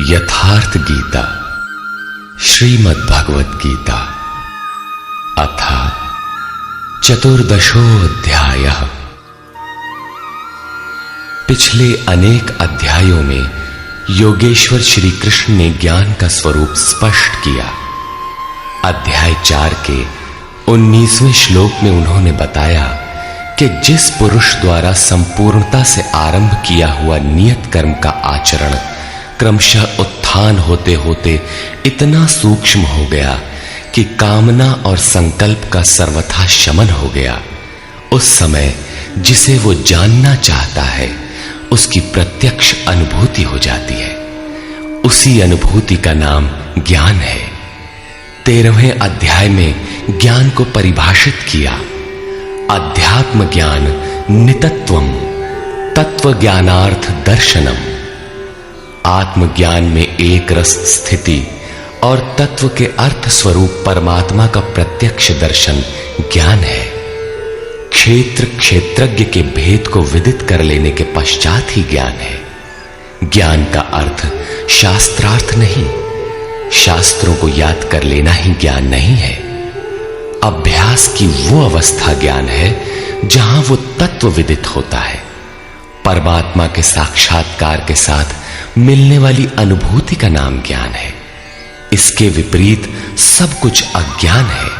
यथार्थ गीता श्रीमद् भगवत गीता अथ चतुर्दशोऽध्यायः। पिछले अनेक अध्यायों में योगेश्वर श्री कृष्ण ने ज्ञान का स्वरूप स्पष्ट किया। अध्याय 4 के 19वें श्लोक में उन्होंने बताया कि जिस पुरुष द्वारा संपूर्णता से आरंभ किया हुआ नियत कर्म का आचरण क्रमशः उत्थान होते होते इतना सूक्ष्म हो गया कि कामना और संकल्प का सर्वथा शमन हो गया, उस समय जिसे वो जानना चाहता है उसकी प्रत्यक्ष अनुभूति हो जाती है। उसी अनुभूति का नाम ज्ञान है। 13वें अध्याय में ज्ञान को परिभाषित किया। अध्यात्म ज्ञान नितत्वम तत्व ज्ञानार्थ दर्शनम। आत्मज्ञान में एक रस स्थिति और तत्व के अर्थ स्वरूप परमात्मा का प्रत्यक्ष दर्शन ज्ञान है। क्षेत्र क्षेत्रज्ञ के भेद को विदित कर लेने के पश्चात ही ज्ञान है। ज्ञान का अर्थ शास्त्रार्थ नहीं, शास्त्रों को याद कर लेना ही ज्ञान नहीं है। अभ्यास की वो अवस्था ज्ञान है जहां वो तत्व विदित होता है। परमात्मा के साक्षात्कार के साथ मिलने वाली अनुभूति का नाम ज्ञान है। इसके विपरीत सब कुछ अज्ञान है।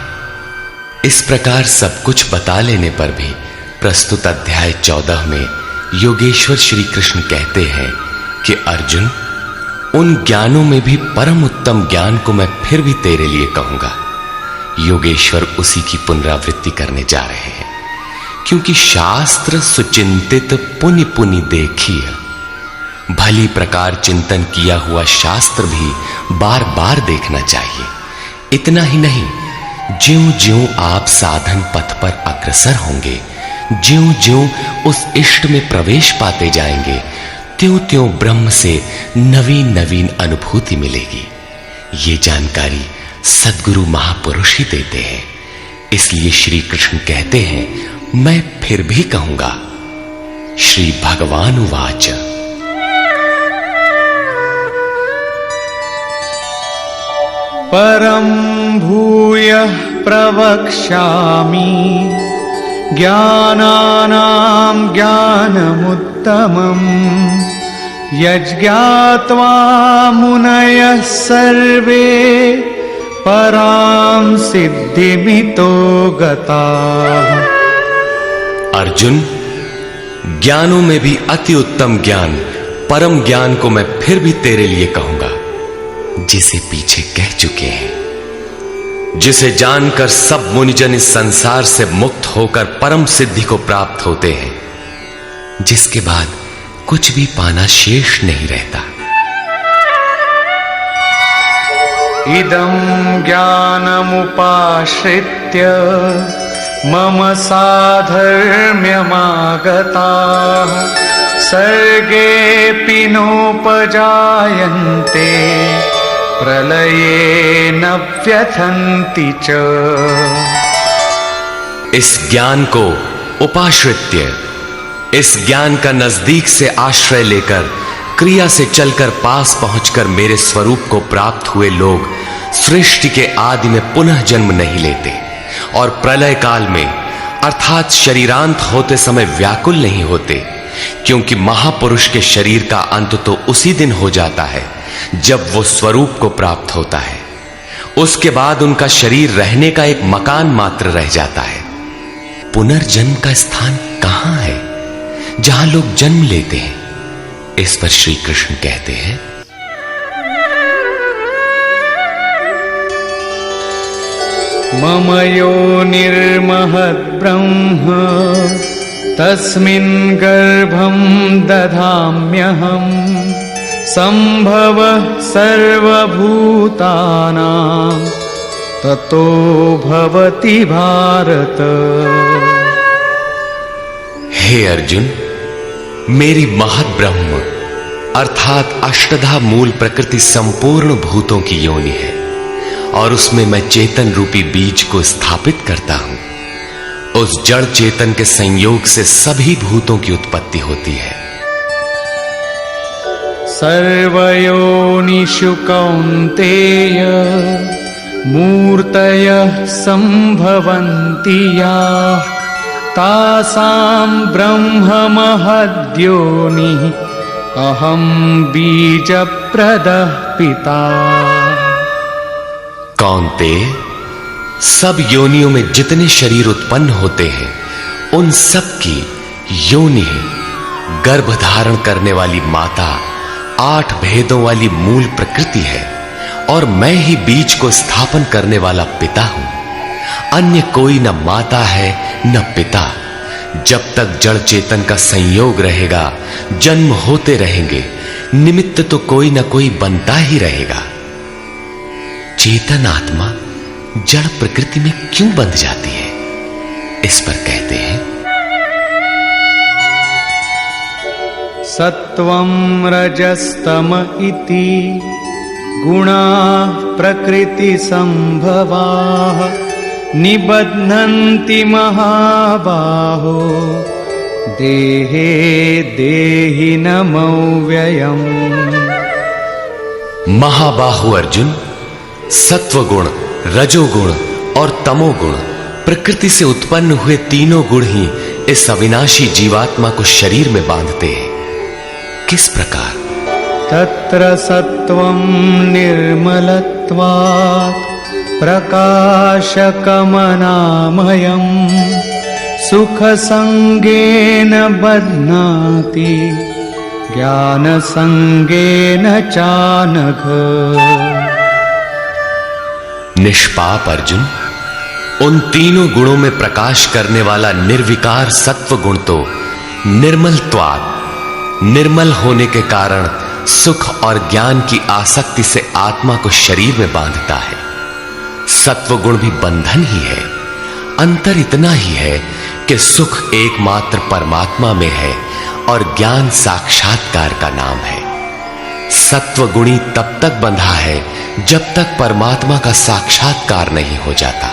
इस प्रकार सब कुछ बता लेने पर भी प्रस्तुत अध्याय 14 में योगेश्वर श्री कृष्ण कहते हैं कि अर्जुन, उन ज्ञानों में भी परम उत्तम ज्ञान को मैं फिर भी तेरे लिए कहूंगा। योगेश्वर उसी की पुनरावृत्ति करने जा रहे हैं, क्योंकि शास्त्र सुचिंतित पुनि पुनि देखिए। भली प्रकार चिंतन किया हुआ शास्त्र भी बार बार देखना चाहिए। इतना ही नहीं, ज्यों ज्यों आप साधन पथ पर अग्रसर होंगे, ज्यों ज्यों उस इष्ट में प्रवेश पाते जाएंगे, त्यों त्यों ब्रह्म से नवीन नवीन अनुभूति मिलेगी। ये जानकारी सद्गुरु महापुरुष ही देते हैं। इसलिए श्री कृष्ण कहते हैं, मैं फिर भी कहूंगा। श्री भगवान उवाच परं भूयः प्रवक्ष्यामि ज्ञानानां ज्ञानमुत्तमम् यज्ञात्वा मुनयः सर्वे परां सिद्धिमितो गताः। अर्जुन, ज्ञानों में भी अति उत्तम ज्ञान परम ज्ञान को मैं फिर भी तेरे लिए कहूंगा, जिसे पीछे कह चुके हैं। जिसे जानकर सब मुनिजन इस संसार से मुक्त होकर परम सिद्धि को प्राप्त होते हैं, जिसके बाद कुछ भी पाना शेष नहीं रहता। इदं ज्ञानमुपाश्रित्य मम साधर्म्यमागताः सर्गेऽपि नोपजायन्ते प्रलये न व्यथन्ति च। इस ज्ञान को उपाश्रित्य, इस ज्ञान का नजदीक से आश्रय लेकर क्रिया से चलकर पास पहुंचकर मेरे स्वरूप को प्राप्त हुए लोग सृष्टि के आदि में पुनः जन्म नहीं लेते और प्रलय काल में अर्थात शरीरांत होते समय व्याकुल नहीं होते, क्योंकि महापुरुष के शरीर का अंत तो उसी दिन हो जाता है जब वो स्वरूप को प्राप्त होता है। उसके बाद उनका शरीर रहने का एक मकान मात्र रह जाता है। पुनर्जन्म का स्थान कहां है जहां लोग जन्म लेते हैं? इस पर श्री कृष्ण कहते हैं, मम योनिर्महद् ब्रह्म तस्मिन् गर्भं दधाम्यहम् संभवः सर्वभूतानां ततो भवति भारत। हे अर्जुन, मेरी महद ब्रह्म अर्थात अष्टधा मूल प्रकृति संपूर्ण भूतों की योनि है और उसमें मैं चेतन रूपी बीज को स्थापित करता हूं। उस जड़ चेतन के संयोग से सभी भूतों की उत्पत्ति होती है। सर्वयोनिषु कौन्तेय मूर्तयः सम्भवन्ति याः तासां ब्रह्ममहद्योनिः अहं बीजप्रदः पिता। कौन्तेय, सब योनियों में जितने शरीर उत्पन्न होते हैं उन सब की योनि गर्भ धारण करने वाली माता 8 भेदों वाली मूल प्रकृति है और मैं ही बीज को स्थापन करने वाला पिता हूं। अन्य कोई न माता है न पिता। जब तक जड़ चेतन का संयोग रहेगा जन्म होते रहेंगे, निमित्त तो कोई न कोई बनता ही रहेगा। चेतन आत्मा जड़ प्रकृति में क्यों बंध जाती है? इस पर कहते हैं सत्वं रजस्तम इति गुणाः प्रकृति संभवाः निबध्नन्ति महाबाहो देहे देहिनमव्ययम्। महाबाहु अर्जुन, सत्वगुण, रजोगुण और तमोगुण प्रकृति से उत्पन्न हुए तीनों गुण ही इस अविनाशी जीवात्मा को शरीर में बांधते हैं। किस प्रकार? तत्र सत्वं निर्मलत्वात् प्रकाशकमनामयम् सुखसंगेन बध्नाति ज्ञानसंगेन चानघ। निष्पाप अर्जुन, उन तीनों गुणों में प्रकाश करने वाला निर्विकार सत्व गुण तो निर्मलत्वात्, निर्मल होने के कारण सुख और ज्ञान की आसक्ति से आत्मा को शरीर में बांधता है। सत्व गुण भी बंधन ही है। अंतर इतना ही है कि सुख एकमात्र परमात्मा में है और ज्ञान साक्षात्कार का नाम है। सत्व गुणी तब तक बंधा है जब तक परमात्मा का साक्षात्कार नहीं हो जाता।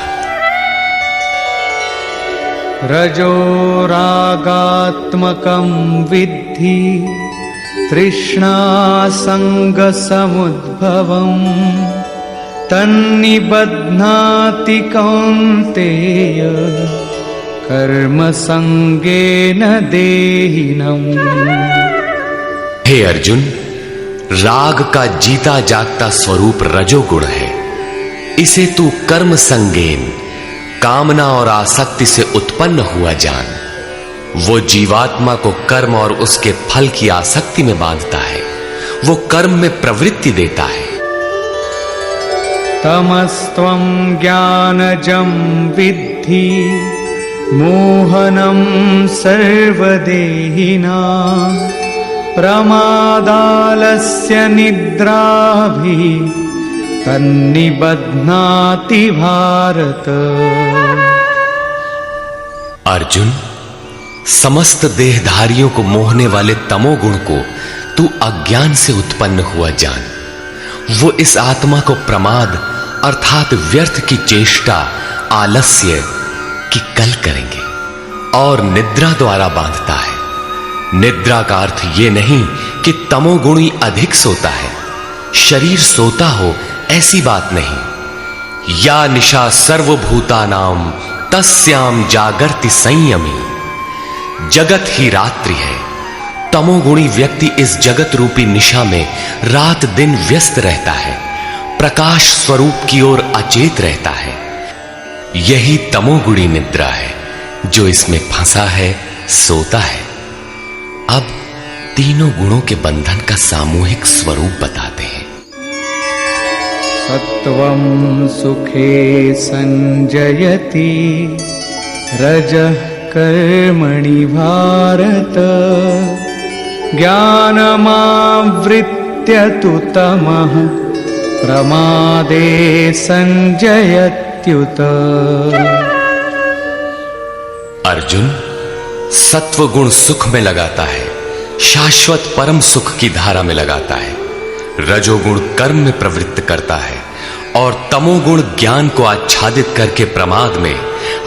रजो रागात्मकं विद्धि तृष्णा संगसमुद्भवम् तन्निबध्नाति कौन्तेय कर्म संगेन देहिनम्। हे अर्जुन, राग का जीता जागता स्वरूप रजोगुण है। इसे तू कर्म संगेन, कामना और आसक्ति से उत्पन्न हुआ जान। वो जीवात्मा को कर्म और उसके फल की आसक्ति में बांधता है। वो कर्म में प्रवृत्ति देता है। तमस्त्वं ज्ञानजं विद्धि मोहनं सर्वदेहिनां प्रमादालस्य निद्राभिः तन्निबध्नाति भारत। अर्जुन, समस्त देहधारियों को मोहने वाले तमोगुण को तू अज्ञान से उत्पन्न हुआ जान। वो इस आत्मा को प्रमाद अर्थात व्यर्थ की चेष्टा, आलस्य की कल करेंगे और निद्रा द्वारा बांधता है। निद्रा का अर्थ यह नहीं कि तमोगुणी अधिक सोता है, शरीर सोता हो ऐसी बात नहीं। या निशा सर्वभूतानाम तस्याम जागर्ति संयमी। जगत ही रात्रि है। तमोगुणी व्यक्ति इस जगत रूपी निशा में रात दिन व्यस्त रहता है, प्रकाश स्वरूप की ओर अचेत रहता है। यही तमोगुणी निद्रा है। जो इसमें फंसा है सोता है। अब तीनों गुणों के बंधन का सामूहिक स्वरूप बताते हैं। सत्वं सुखे संजयति रजः कर्मणि भारत ज्ञानमावृत्य तु तमः प्रमादे संजयत्युत। अर्जुन, सत्वगुण सुख में लगाता है, शाश्वत परम सुख की धारा में लगाता है। रजोगुण कर्म में प्रवृत्त करता है और तमोगुण ज्ञान को आच्छादित करके प्रमाद में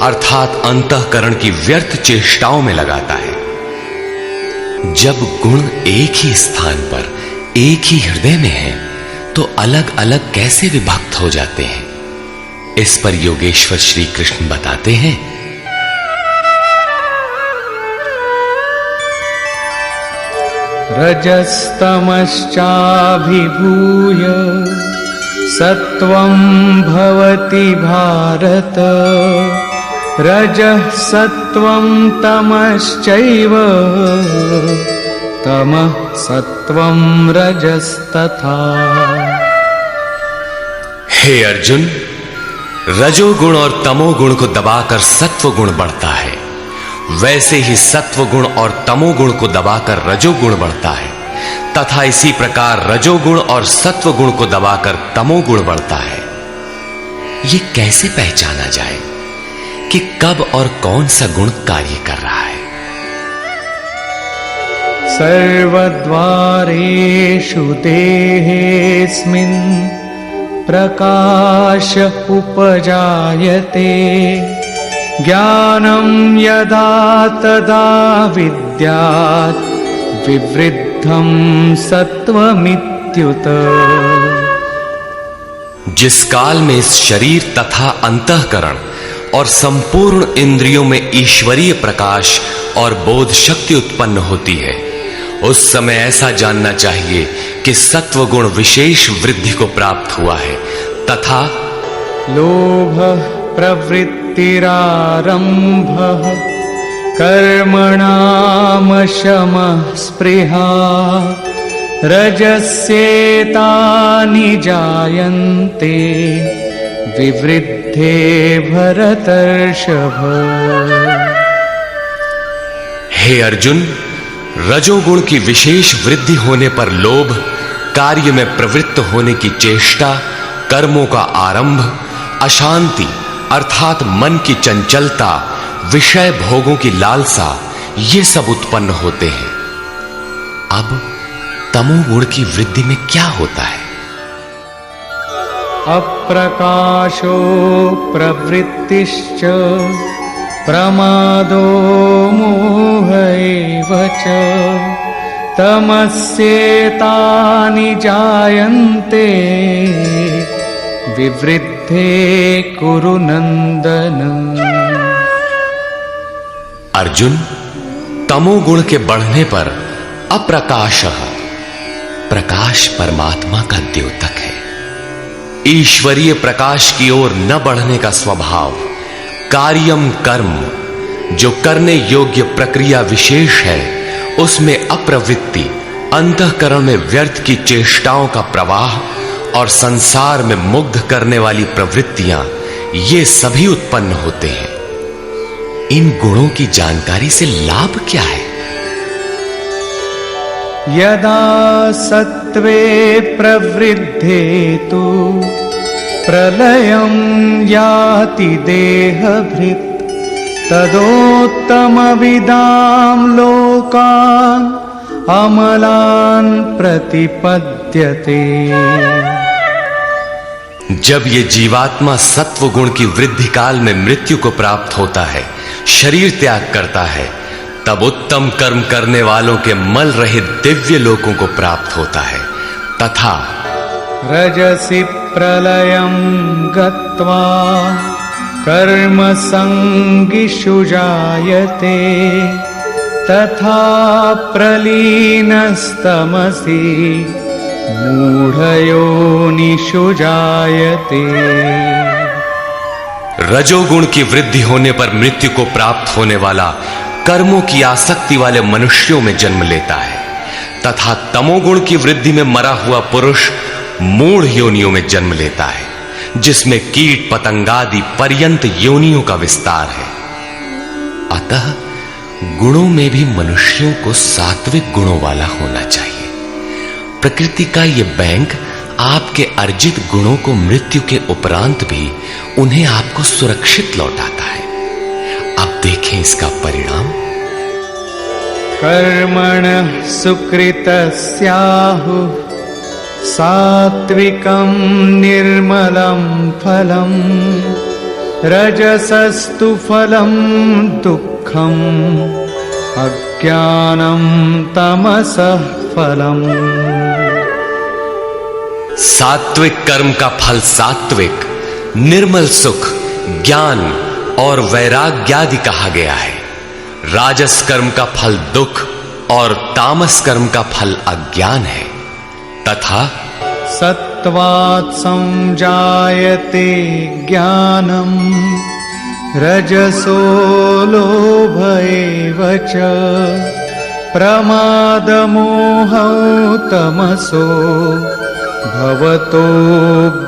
अर्थात अंतःकरण की व्यर्थ चेष्टाओं में लगाता है। जब गुण एक ही स्थान पर एक ही हृदय में हैं, तो अलग अलग कैसे विभक्त हो जाते हैं? इस पर योगेश्वर श्री कृष्ण बताते हैं, रजस्तमश्चाभिभूय सत्वं भवति भारत, रजः सत्वं तमश्चैव तमः सत्वं रजस्तथा। हे अर्जुन, रजोगुण और तमोगुण को दबाकर सत्वगुण बढ़ता है, वैसे ही सत्वगुण और तमोगुण को दबाकर रजोगुण बढ़ता है, तथा इसी प्रकार रजोगुण और सत्वगुण को दबाकर तमोगुण बढ़ता है। ये कैसे पहचाना जाए कि कब और कौन सा गुण कार्य कर रहा है? सर्वद्वारेषु देहेऽस्मिन् प्रकाश उपजायते, ज्ञानं यदा तदा विद्यात् विवृद्धं सत्वमित्युत। जिस काल में इस शरीर तथा अंतःकरण और संपूर्ण इंद्रियों में ईश्वरीय प्रकाश और बोध शक्ति उत्पन्न होती है, उस समय ऐसा जानना चाहिए कि सत्वगुण विशेष वृद्धि को प्राप्त हुआ है, तथा लोभ प्रवृत्तिरारम्भः कर्मणामशमः स्पृहा, रजस्येतानि जायन्ते विवृद्धे भरतर्षभ। हे अर्जुन, रजोगुण की विशेष वृद्धि होने पर लोभ, कार्य में प्रवृत्त होने की चेष्टा, कर्मों का आरंभ, अशांति अर्थात मन की चंचलता, विषय भोगों की लालसा, ये सब उत्पन्न होते हैं। अब तमोगुण की वृद्धि में क्या होता है? अप्रकाशो प्रवृत्तिश्च प्रमादो मोह एव च, तमस्येतानि जायन्ते विवृद्धे कुरु नंदन। अर्जुन, तमोगुण के बढ़ने पर अप्रकाशः, प्रकाश परमात्मा का द्योतक है। ईश्वरीय प्रकाश की ओर न बढ़ने का स्वभाव, कार्यम कर्म, जो करने योग्य प्रक्रिया विशेष है, उसमें अप्रवृत्ति, अंतःकरण में व्यर्थ की चेष्टाओं का प्रवाह और संसार में मुग्ध करने वाली प्रवृत्तियां, ये सभी उत्पन्न होते हैं। इन गुणों की जानकारी से लाभ क्या है? यदा सत्वे प्रवृद्धे तु प्रलयं याति देहभृत्, तदोत्तमविदां लोकान् अमलान् प्रतिपद्यते। जब ये जीवात्मा सत्व गुण की वृद्धि काल में मृत्यु को प्राप्त होता है, शरीर त्याग करता है, तब उत्तम कर्म करने वालों के मल रहित दिव्य लोकों को प्राप्त होता है, तथा रजसि प्रलयं गत्वा कर्म संगिषु जायते, तथा प्रलीनस्तमसि मूढ़योनिषु जायते। रजोगुण की वृद्धि होने पर मृत्यु को प्राप्त होने वाला कर्मों की आसक्ति वाले मनुष्यों में जन्म लेता है, तथा तमोगुण की वृद्धि में मरा हुआ पुरुष मूढ़ योनियों में जन्म लेता है, जिसमें कीट पतंगादि पर्यंत योनियों का विस्तार है। अतः गुणों में भी मनुष्यों को सात्विक गुणों वाला होना चाहिए। प्रकृति का यह बैंक आपके अर्जित गुणों को मृत्यु के उपरांत भी उन्हें आपको सुरक्षित लौटाता है। अब देखें इसका परिणाम। कर्मणः सुकृतस्याहुः सात्विकं निर्मलं फलम्, रजसस्तु फलं दुःखम्, अज्ञानं तमसः फलम्। सात्विक कर्म का फल सात्विक, निर्मल सुख, ज्ञान और वैराग्य आदि कहा गया है। राजस कर्म का फल दुख और तामस कर्म का फल अज्ञान है। तथा सत्वात् संजायते ज्ञानम् रजसो लोभ एव च प्रमादमोहौ तमसो भवतो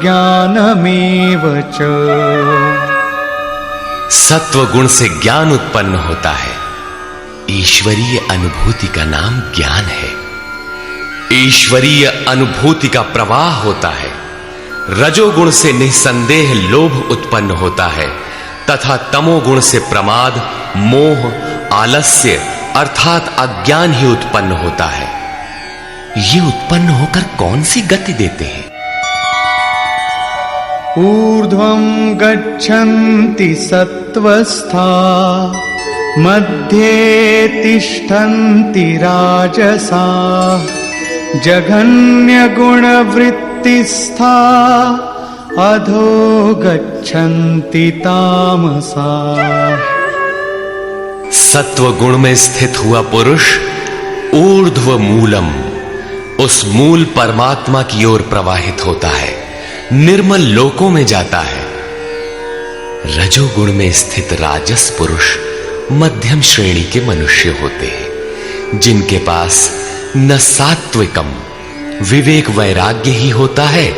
ज्ञानमेव च। सत्व गुण से ज्ञान उत्पन्न होता है। ईश्वरीय अनुभूति का नाम ज्ञान है। ईश्वरीय अनुभूति का प्रवाह होता है। रजोगुण से निसंदेह लोभ उत्पन्न होता है तथा तमोगुण से प्रमाद, मोह, आलस्य अर्थात अज्ञान ही उत्पन्न होता है। ये उत्पन्न होकर कौन सी गति देते हैं? ऊर्ध्वं गच्छन्ति सत्त्वस्था मध्ये तिष्ठन्ति राजसा जघन्यगुणवृत्तिस्था अधो गच्छन्ति तामसा। सत्व गुण में स्थित हुआ पुरुष ऊर्ध्व मूलम, उस मूल परमात्मा की ओर प्रवाहित होता है, निर्मल लोकों में जाता है। रजोगुण में स्थित राजस पुरुष मध्यम श्रेणी के मनुष्य होते हैं, जिनके पास न सात्विकम विवेक वैराग्य ही होता है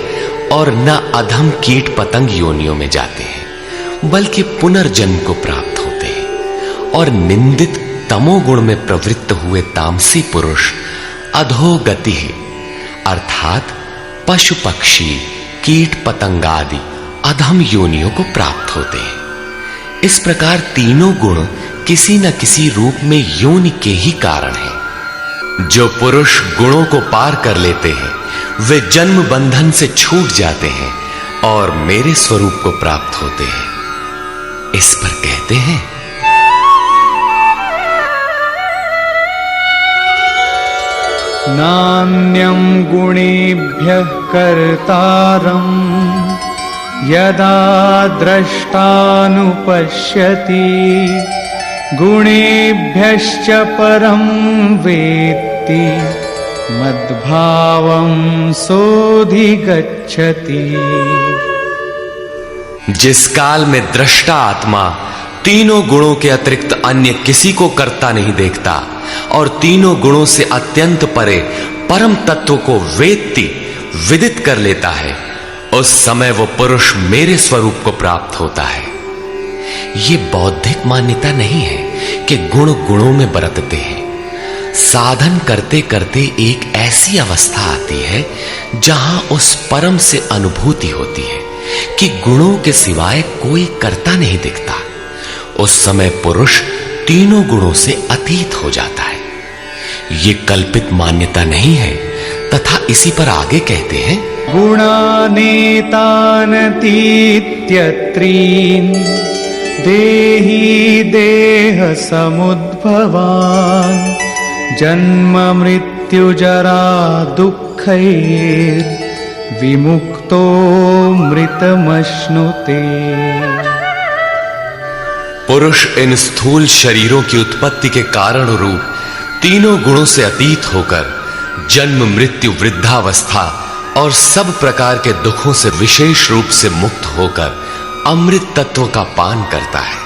और न अधम कीट पतंग योनियों में जाते हैं, बल्कि पुनर्जन्म को प्राप्त होते हैं। और निंदित तमोगुण में प्रवृत्त हुए तामसी पुरुष अधोगति है, अर्थात पशु पक्षी कीट पतंग आदि अधम योनियों को प्राप्त होते हैं। इस प्रकार तीनों गुण किसी न किसी रूप में योनि के ही कारण हैं। जो पुरुष गुणों को पार कर लेते हैं वे जन्म बंधन से छूट जाते हैं और मेरे स्वरूप को प्राप्त होते हैं। इस पर कहते हैं, नान्यं गुणेभ्यः कर्तारं यदा द्रष्टानुपश्यति गुणेभ्यश्च परं वेत्ति मद्भावं सोऽधिगच्छति। जिस काल में दृष्टा आत्मा तीनों गुणों के अतिरिक्त अन्य किसी को करता नहीं देखता और तीनों गुणों से अत्यंत परे परम तत्व को वेत्ति विदित कर लेता है, उस समय वो पुरुष मेरे स्वरूप को प्राप्त होता है। ये बौद्धिक मान्यता नहीं है कि गुण गुणों में बरतते हैं। साधन करते करते एक ऐसी अवस्था आती है जहां उस परम से अनुभूति होती है कि गुणों के सिवाय कोई करता नहीं दिखता। उस समय पुरुष तीनों गुणों से अतीत हो जाता है। ये कल्पित मान्यता नहीं है। तथा इसी पर आगे कहते हैं, गुणानेतानतीत्यत्रीन् देहि देह समुद्भवान् जन्म मृत्यु जरा दुःखैर् विमुक्तो मृतमश्नुते। पुरुष इन स्थूल शरीरों की उत्पत्ति के कारण रूप तीनों गुणों से अतीत होकर जन्म मृत्यु वृद्धावस्था और सब प्रकार के दुखों से विशेष रूप से मुक्त होकर अमृत तत्व का पान करता है।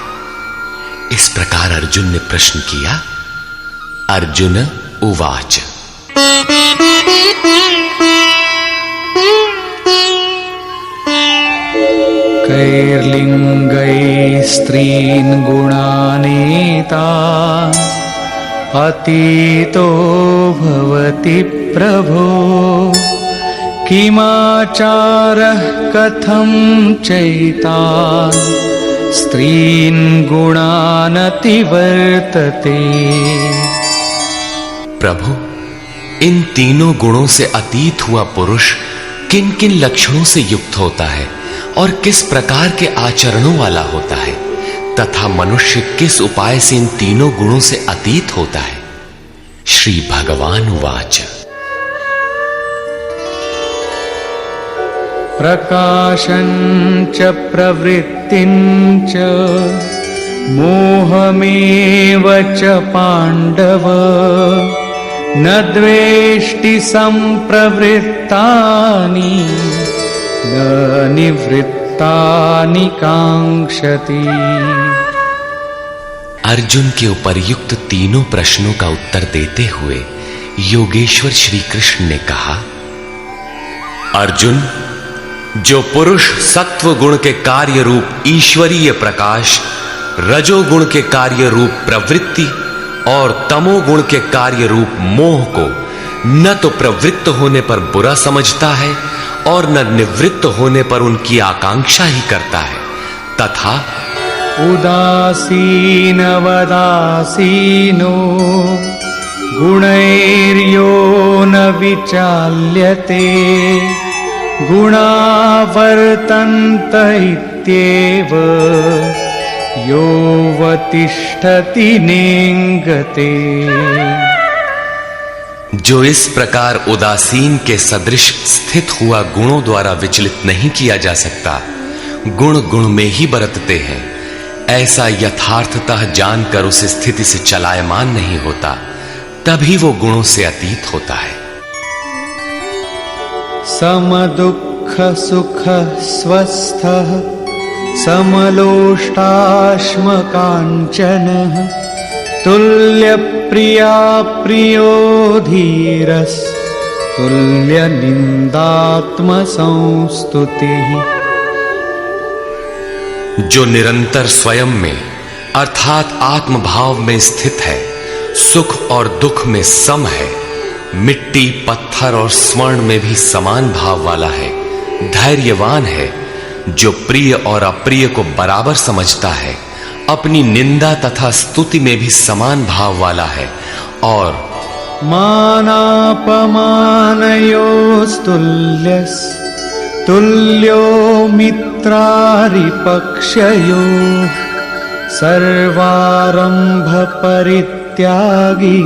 इस प्रकार अर्जुन ने प्रश्न किया। अर्जुन उवाच, कैर्लिङ्गैः स्त्रीन् गुणानेतान् अतीतो भवति प्रभो किमाचारः कथं चैतान् स्त्रीन् गुणानतिवर्तते। प्रभु, इन तीनों गुणों से अतीत हुआ पुरुष किन किन लक्षणों से युक्त होता है और किस प्रकार के आचरणों वाला होता है तथा मनुष्य किस उपाय से इन तीनों गुणों से अतीत होता है। श्री भगवान उवाच, प्रकाशं च प्रवृत्तिं च मोहमेव च पाण्डव न द्वेष्टि सम्प्रवृत्तानि न निवृत्तानि कांक्षति। अर्जुन के उपर्युक्त तीनों प्रश्नों का उत्तर देते हुए योगेश्वर श्री कृष्ण ने कहा, अर्जुन, जो पुरुष सत्व गुण के कार्य रूप ईश्वरीय प्रकाश, रजोगुण के कार्य रूप प्रवृत्ति और तमोगुण के कार्य रूप मोह को न तो प्रवृत्त होने पर बुरा समझता है और न निवृत्त होने पर उनकी आकांक्षा ही करता है, तथा उदासीनवदासीनो गुणैर्यो न विचाल्यते गुणावर्तन्त इत्येव योऽवतिष्ठति नेङ्गते। जो इस प्रकार उदासीन के सदृश स्थित हुआ गुणों द्वारा विचलित नहीं किया जा सकता, गुण गुण में ही बरतते हैं, ऐसा यथार्थतः जानकर उस स्थिति से चलायमान नहीं होता, तभी वो गुणों से अतीत होता है। समदुःख सुख स्वस्थः समलोष्टाश्मकाञ्चनः तुल्यप्रिया प्रियो धीरस् तुल्यनिन्दात्मसंस्तुतिः। जो निरंतर स्वयं में अर्थात आत्मभाव में स्थित है, सुख और दुख में सम है, मिट्टी पत्थर और स्वर्ण में भी समान भाव वाला है, धैर्यवान है, जो प्रिय और अप्रिय को बराबर समझता है, अपनी निंदा तथा स्तुति में भी समान भाव वाला है, और मानापमानयोस्तुल्यस् तुल्यो मित्रारिपक्षयोः सर्वारंभ परित्यागी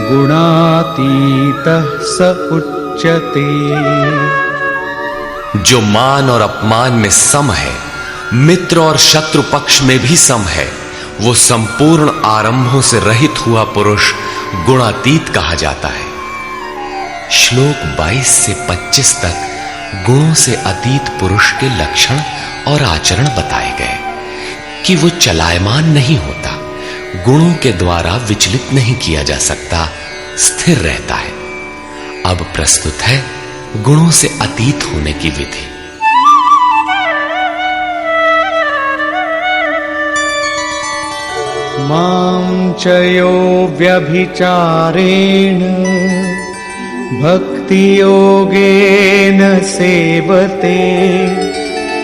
गुणातीतः स उच्यते। जो मान और अपमान में सम है, मित्र और शत्रु पक्ष में भी सम है, वो संपूर्ण आरंभों से रहित हुआ पुरुष गुणातीत कहा जाता है। श्लोक 22 से 25 तक गुणों से अतीत पुरुष के लक्षण और आचरण बताए गए कि वो चलायमान नहीं होता, गुणों के द्वारा विचलित नहीं किया जा सकता, स्थिर रहता है। अब प्रस्तुत है गुणों से अतीत होने की विधि। मां च यो व्यभिचारेण भक्ति योगेन सेवते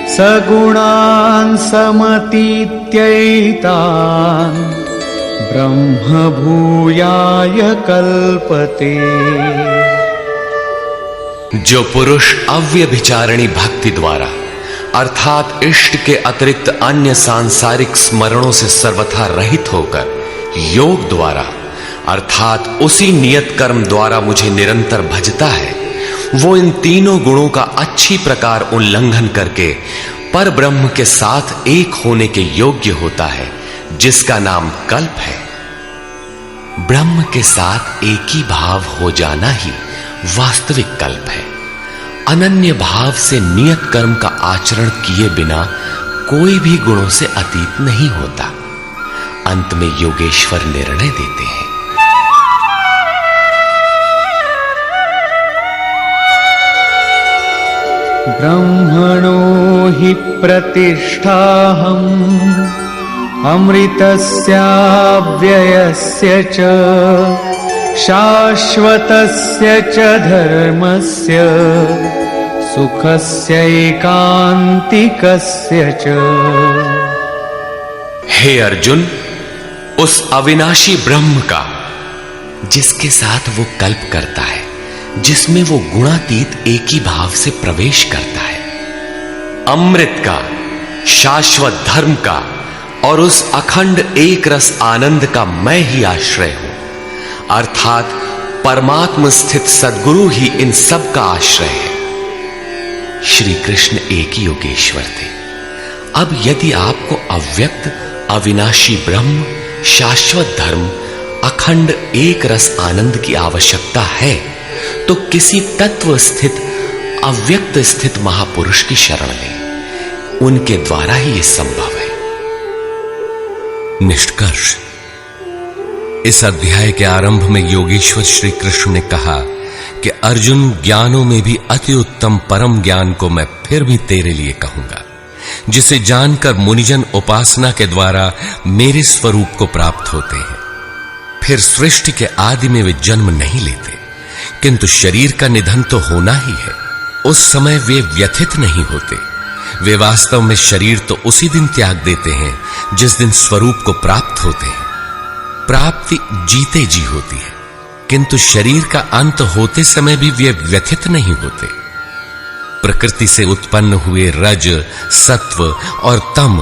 सगुणान् समतीत्यैतान् ब्रह्म भूयाय कल्पते। जो पुरुष अव्यभिचारिणी भक्ति द्वारा अर्थात इष्ट के अतिरिक्त अन्य सांसारिक स्मरणों से सर्वथा रहित होकर योग द्वारा अर्थात उसी नियत कर्म द्वारा मुझे निरंतर भजता है, वो इन तीनों गुणों का अच्छी प्रकार उल्लंघन करके पर ब्रह्म के साथ एक होने के योग्य होता है, जिसका नाम कल्प है। ब्रह्म के साथ एक ही भाव हो जाना ही वास्तविक कल्प है। अनन्य भाव से नियत कर्म का आचरण किए बिना कोई भी गुणों से अतीत नहीं होता। अंत में योगेश्वर निर्णय देते हैं, ब्रह्मणो हि प्रतिष्ठाहम् अमृतस्याव्ययस्य च शाश्वतस्य च धर्मस्य सुखस्यैकान्तिकस्य च। हे अर्जुन, उस अविनाशी ब्रह्म का जिसके साथ वो कल्प करता है, जिसमें वो गुणातीत एक ही भाव से प्रवेश करता है, अमृत का, शाश्वत धर्म का और उस अखंड एक रस आनंद का मैं ही आश्रय हूं, अर्थात परमात्म स्थित सद्गुरु ही इन सब का आश्रय है। श्री कृष्ण एक ही योगेश्वर थे। अब यदि आपको अव्यक्त अविनाशी ब्रह्म, शाश्वत धर्म, अखंड एक रस आनंद की आवश्यकता है तो किसी तत्व स्थित अव्यक्त स्थित महापुरुष की शरण लें। उनके द्वारा ही यह संभव है। निष्कर्ष, इस अध्याय के आरंभ में योगेश्वर श्री कृष्ण ने कहा कि अर्जुन, ज्ञानों में भी अति उत्तम परम ज्ञान को मैं फिर भी तेरे लिए कहूंगा, जिसे जानकर मुनिजन उपासना के द्वारा मेरे स्वरूप को प्राप्त होते हैं। फिर सृष्टि के आदि में वे जन्म नहीं लेते, किंतु शरीर का निधन तो होना ही है। उस समय वे व्यथित नहीं होते। वे वास्तव में शरीर तो उसी दिन त्याग देते हैं जिस दिन स्वरूप को प्राप्त होते हैं। प्राप्ति जीते जी होती है, किंतु शरीर का अंत होते समय भी वे व्यथित नहीं होते। प्रकृति से उत्पन्न हुए रज, सत्व और तम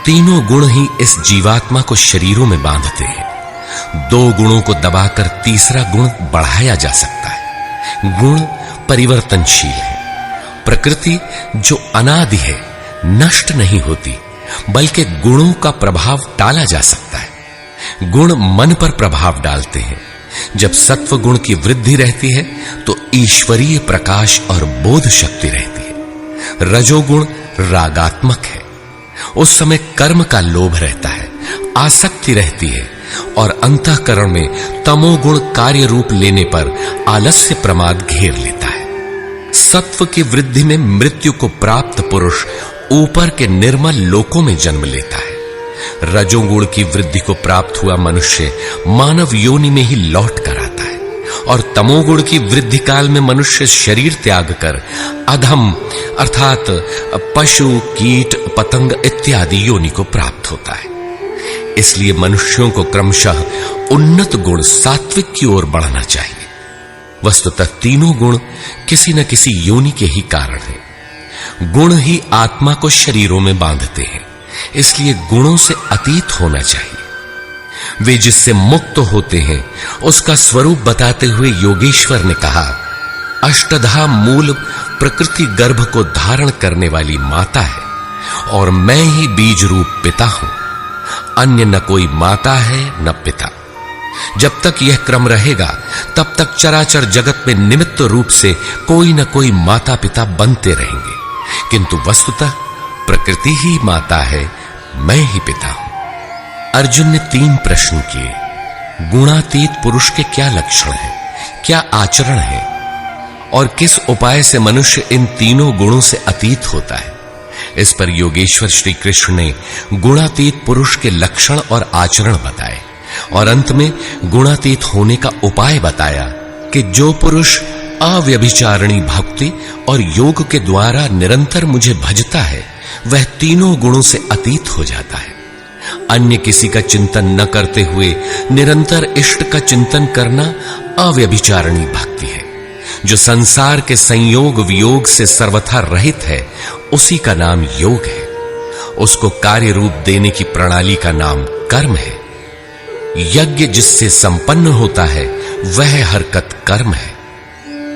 तीनों गुण ही इस जीवात्मा को शरीरों में बांधते हैं। दो गुणों को दबाकर तीसरा गुण बढ़ाया जा सकता है। गुण परिवर्तनशील है। प्रकृति जो अनादि है, नष्ट नहीं होती, बल्कि गुणों का प्रभाव टाला जा सकता है। गुण मन पर प्रभाव डालते हैं। जब सत्व गुण की वृद्धि रहती है तो ईश्वरीय प्रकाश और बोध शक्ति रहती है। रजोगुण रागात्मक है। उस समय कर्म का लोभ रहता है, आसक्ति रहती है, और अंतःकरण में तमोगुण कार्य रूप लेने पर आलस्य प्रमाद घेर लेता है। सत्व की वृद्धि में मृत्यु को प्राप्त पुरुष ऊपर के निर्मल लोकों में जन्म लेता है। रजोगुण की वृद्धि को प्राप्त हुआ मनुष्य मानव योनि में ही लौट कर आता है, और तमोगुण की वृद्धि काल में मनुष्य शरीर त्याग कर अधम अर्थात पशु, कीट, पतंग इत्यादि योनि को प्राप्त होता है। इसलिए मनुष्यों को क्रमशः उन्नत गुण सात्विक की ओर बढ़ना चाहिए। वस्तुतः तीनों गुण किसी न किसी योनि के ही कारण हैं। गुण ही आत्मा को शरीरों में बांधते हैं, इसलिए गुणों से अतीत होना चाहिए। वे जिससे मुक्त होते हैं उसका स्वरूप बताते हुए योगेश्वर ने कहा, अष्टधा मूल प्रकृति गर्भ को धारण करने वाली माता है, और मैं ही बीज रूप पिता हूं। अन्य न कोई माता है न पिता। जब तक यह क्रम रहेगा तब तक चराचर जगत में निमित्त रूप से कोई न कोई माता पिता बनते रहेंगे, किंतु वस्तुतः प्रकृति ही माता है, मैं ही पिता हूं। अर्जुन ने 3 प्रश्न किए। गुणातीत पुरुष के क्या लक्षण हैं, क्या आचरण है, और किस उपाय से मनुष्य इन तीनों गुणों से अतीत होता है। इस पर योगेश्वर श्री कृष्ण ने गुणातीत पुरुष के लक्षण और आचरण बताए, और अंत में गुणातीत होने का उपाय बताया कि जो पुरुष अव्यभिचारिणी भक्ति और योग के द्वारा निरंतर मुझे भजता है वह तीनों गुणों से अतीत हो जाता है। अन्य किसी का चिंतन न करते हुए निरंतर इष्ट का चिंतन करना अव्यभिचारिणी भक्ति है। जो संसार के संयोग वियोग से सर्वथा रहित है उसी का नाम योग है। उसको कार्य रूप देने की प्रणाली का नाम कर्म है। यज्ञ जिससे संपन्न होता है वह हरकत कर्म है।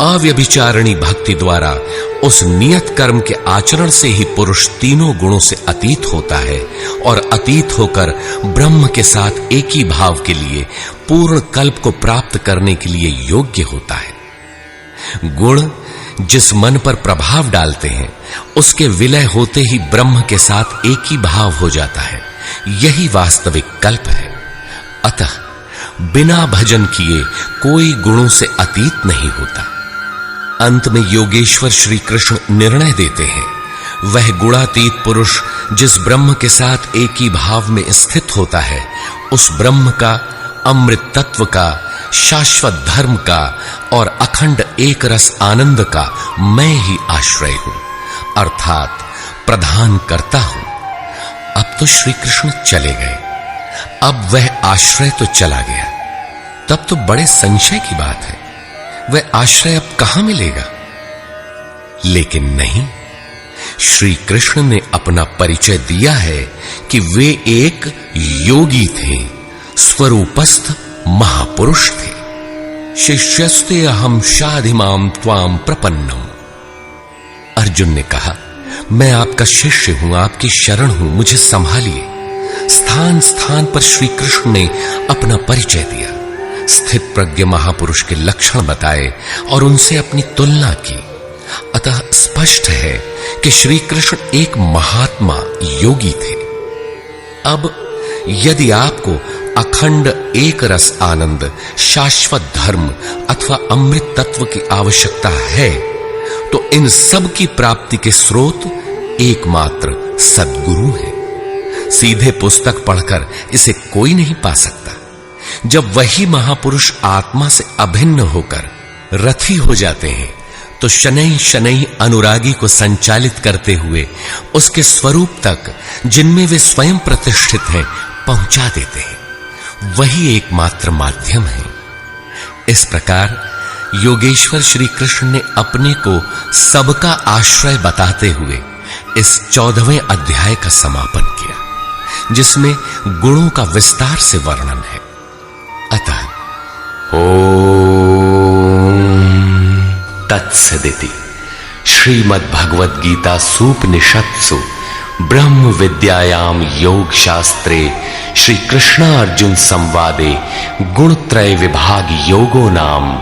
अव्यभिचारिणी भक्ति द्वारा उस नियत कर्म के आचरण से ही पुरुष तीनों गुणों से अतीत होता है, और अतीत होकर ब्रह्म के साथ एक ही भाव के लिए पूर्ण कल्प को प्राप्त करने के लिए योग्य होता है। गुण जिस मन पर प्रभाव डालते हैं उसके विलय होते ही ब्रह्म के साथ एक ही भाव हो जाता है। यही वास्तविक कल्प है। अतः बिना भजन किए कोई गुणों से अतीत नहीं होता। अंत में योगेश्वर श्री कृष्ण निर्णय देते हैं, वह गुणातीत पुरुष जिस ब्रह्म के साथ एक ही भाव में स्थित होता है उस ब्रह्म का, अमृत तत्व का, शाश्वत धर्म का और अखंड एक रस आनंद का मैं ही आश्रय हूं, अर्थात प्रदान करता हूं। अब तो श्री कृष्ण चले गए। अब वह आश्रय तो चला गया, तब तो बड़े संशय की बात है, वह आश्रय अब कहां मिलेगा। लेकिन नहीं, श्री कृष्ण ने अपना परिचय दिया है कि वे एक योगी थे, स्वरूपस्थ महापुरुष थे। शिष्यस्ते अहम शाधिमाम त्वाम प्रपन्नम। अर्जुन ने कहा, मैं आपका शिष्य हूं, आपकी शरण हूं, मुझे संभालिए। स्थान स्थान पर श्री कृष्ण ने अपना परिचय दिया, स्थित प्रज्ञ महापुरुष के लक्षण बताए और उनसे अपनी तुलना की। अतः स्पष्ट है कि श्री कृष्ण एक महात्मा योगी थे। अब यदि आपको अखंड एक रस आनंद, शाश्वत धर्म अथवा अमृत तत्व की आवश्यकता है तो इन सब की प्राप्ति के स्रोत एकमात्र सद्गुरु हैं। सीधे पुस्तक पढ़कर इसे कोई नहीं पा सकता। जब वही महापुरुष आत्मा से अभिन्न होकर रथी हो जाते हैं तो शनैः शनैः अनुरागी को संचालित करते हुए उसके स्वरूप तक, जिनमें वे स्वयं प्रतिष्ठित हैं, पहुंचा देते हैं। वही एकमात्र माध्यम है। इस प्रकार योगेश्वर श्री कृष्ण ने अपने को सबका आश्रय बताते हुए इस 14वें अध्याय का समापन किया, जिसमें गुणों का विस्तार से वर्णन है। अतः तत्सदिति श्रीमद् भगवद गीता सूपनिषत्सु ब्रह्म विद्यायाम योग शास्त्रे श्री कृष्णार्जुन संवादे गुणत्रय विभाग योगो नाम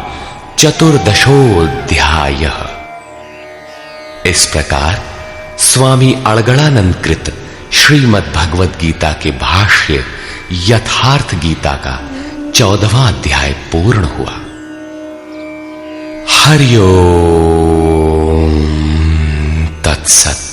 चतुर्दशोऽध्यायः। इस प्रकार स्वामी अड़गड़ानंद कृत श्रीमद् भगवद गीता के भाष्य यथार्थ गीता का 14वां अध्याय पूर्ण हुआ। हरि ओम तत्सत्।